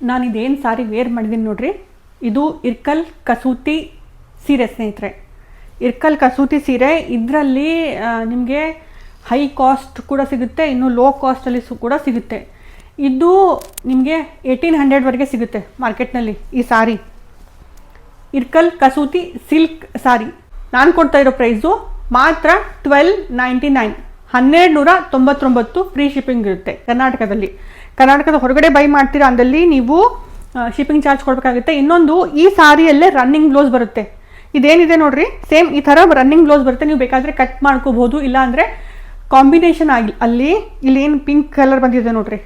ನಾನು ಇದೇನು ಸಾರಿ ವೇರ್ ಮಾಡಿದ್ದೀನಿ ನೋಡ್ರಿ, ಇದು ಇರ್ಕಲ್ ಕಸೂತಿ ಸೀರೆ ಸ್ನೇಹಿತರೆ. ಇರ್ಕಲ್ ಕಸೂತಿ ಸೀರೆ, ಇದರಲ್ಲಿ ನಿಮಗೆ ಹೈ ಕಾಸ್ಟ್ ಕೂಡ ಸಿಗುತ್ತೆ, ಇನ್ನು ಲೋ ಕಾಸ್ಟಲ್ಲಿ ಕೂಡ ಸಿಗುತ್ತೆ. ಇದು ನಿಮಗೆ 1800ವರೆಗೆ ಸಿಗುತ್ತೆ ಮಾರ್ಕೆಟ್ನಲ್ಲಿ ಈ ಸಾರಿ. ಇರ್ಕಲ್ ಕಸೂತಿ ಸಿಲ್ಕ್ ಸಾರಿ. ನಾನು ಕೊಡ್ತಾ ಇರೋ ಪ್ರೈಸು ಮಾತ್ರ 1299, 1299 ಫ್ರೀ ಶಿಪ್ಪಿಂಗ್ ಇರುತ್ತೆ ಕರ್ನಾಟಕದಲ್ಲಿ. ಕರ್ನಾಟಕದ ಹೊರಗಡೆ ಬೈ ಮಾಡ್ತೀರಾ ಅಂದಲ್ಲಿ ನೀವು ಶಿಪ್ಪಿಂಗ್ ಚಾರ್ಜ್ ಕೊಡಬೇಕಾಗುತ್ತೆ. ಇನ್ನೊಂದು, ಈ ಸಾರಿಯಲ್ಲೇ ರನ್ನಿಂಗ್ ಬ್ಲೌಸ್ ಬರುತ್ತೆ. ಇದೇನಿದೆ ನೋಡ್ರಿ, ಸೇಮ್ ಈ ಥರ ರನ್ನಿಂಗ್ ಬ್ಲೌಸ್ ಬರುತ್ತೆ. ನೀವು ಬೇಕಾದರೆ ಕಟ್ ಮಾಡ್ಕೋಬಹುದು, ಇಲ್ಲ ಅಂದರೆ ಕಾಂಬಿನೇಷನ್ ಆಗಿ ಅಲ್ಲಿ ಏನು ಪಿಂಕ್ ಕಲರ್ ಬಂದಿದೆ ನೋಡ್ರಿ,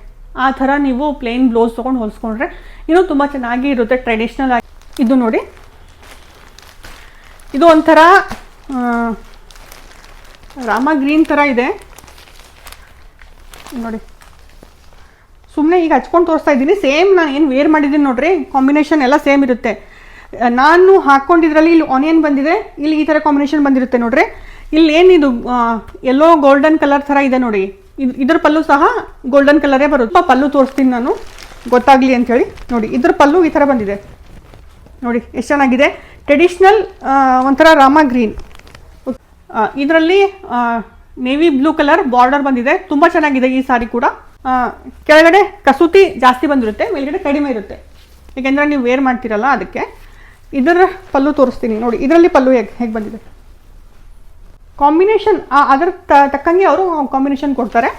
ಆ ಥರ ನೀವು ಪ್ಲೇನ್ ಬ್ಲೌಸ್ ತೊಗೊಂಡು ಹೊಲಿಸ್ಕೊಂಡ್ರೆ ಇನ್ನೂ ತುಂಬ ಚೆನ್ನಾಗಿ ಇರುತ್ತೆ, ಟ್ರೆಡಿಷ್ನಲ್ ಆಗಿ. ಇದು ನೋಡಿ, ಇದು ಒಂಥರ ರಾಮ ಗ್ರೀನ್ ಥರ ಇದೆ ನೋಡಿ. ಸುಮ್ಮನೆ ಈಗ ಹಚ್ಕೊಂಡು ತೋರಿಸ್ತಾ ಇದ್ದೀನಿ. ಸೇಮ್ ನಾನು ಏನು ವೇರ್ ಮಾಡಿದ್ದೀನಿ ನೋಡ್ರಿ, ಕಾಂಬಿನೇಷನ್ ಎಲ್ಲ ಸೇಮ್ ಇರುತ್ತೆ. ನಾನು ಹಾಕ್ಕೊಂಡಿದ್ರಲ್ಲಿ ಇಲ್ಲಿ ಆನಿಯನ್ ಬಂದಿದೆ, ಇಲ್ಲಿ ಈ ಥರ ಕಾಂಬಿನೇಷನ್ ಬಂದಿರುತ್ತೆ ನೋಡ್ರಿ. ಇಲ್ಲಿ ಏನಿದು ಎಲ್ಲೋ ಗೋಲ್ಡನ್ ಕಲರ್ ಥರ ಇದೆ ನೋಡಿ, ಇದ್ರ ಪಲ್ಲು ಸಹ ಗೋಲ್ಡನ್ ಕಲರೇ ಬರುತ್ತೆ. ಪಲ್ಲು ತೋರಿಸ್ತೀನಿ ನಾನು ಗೊತ್ತಾಗಲಿ ಅಂಥೇಳಿ. ನೋಡಿ, ಇದ್ರ ಪಲ್ಲು ಈ ಥರ ಬಂದಿದೆ ನೋಡಿ, ಎಷ್ಟು ಚೆನ್ನಾಗಿದೆ. ಟ್ರೆಡಿಷ್ನಲ್ ಒಂಥರ ರಾಮ ಗ್ರೀನ್, ಇದರಲ್ಲಿ ನೇವಿ ಬ್ಲೂ ಕಲರ್ ಬಾರ್ಡರ್ ಬಂದಿದೆ. ತುಂಬ ಚೆನ್ನಾಗಿದೆ ಈ ಸಾರಿ ಕೂಡ. ಕೆಳಗಡೆ ಕಸೂತಿ ಜಾಸ್ತಿ ಬಂದಿರುತ್ತೆ, ಮೇಲ್ಗಡೆ ಕಡಿಮೆ ಇರುತ್ತೆ, ಏಕೆಂದರೆ ನೀವು ವೇರ್ ಮಾಡ್ತೀರಲ್ಲ ಅದಕ್ಕೆ. ಇದರ ಪಲ್ಲು ತೋರಿಸ್ತೀನಿ ನೋಡಿ, ಇದರಲ್ಲಿ ಪಲ್ಲು ಹೇಗೆ ಬಂದಿದೆ. ಕಾಂಬಿನೇಷನ್ ಅದರ ತಕ್ಕಂಗೆ ಅವರು ಕಾಂಬಿನೇಷನ್ ಕೊಡ್ತಾರೆ.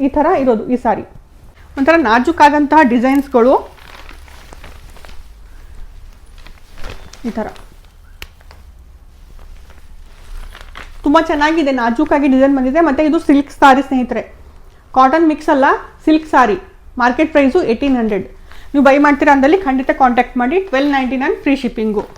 ಈ ಥರ ಇರೋದು ಈ ಸಾರಿ. ಒಂಥರ ನಾಜೂಕಾದಂತಹ ಡಿಸೈನ್ಸ್ಗಳು ಈ ಥರ ತುಂಬ ಚೆನ್ನಾಗಿದೆ, ನಾಜೂಕಾಗಿ ಡಿಸೈನ್ ಬಂದಿದೆ. ಮತ್ತು ಇದು ಸಿಲ್ಕ್ ಸಾರಿ ಸ್ನೇಹಿತರೆ, ಕಾಟನ್ ಮಿಕ್ಸ್ ಅಲ್ಲ, ಸಿಲ್ಕ್ ಸಾರಿ. Market price 1800. ನೀವು ಬೈ ಮಾಡ್ತೀರಾ ಅಂದಲ್ಲಿ ಖಂಡಿತ ಕಾಂಟ್ಯಾಕ್ಟ್ ಮಾಡಿ. 1299 ಫ್ರೀ ಶಿಪ್ಪಿಂಗು.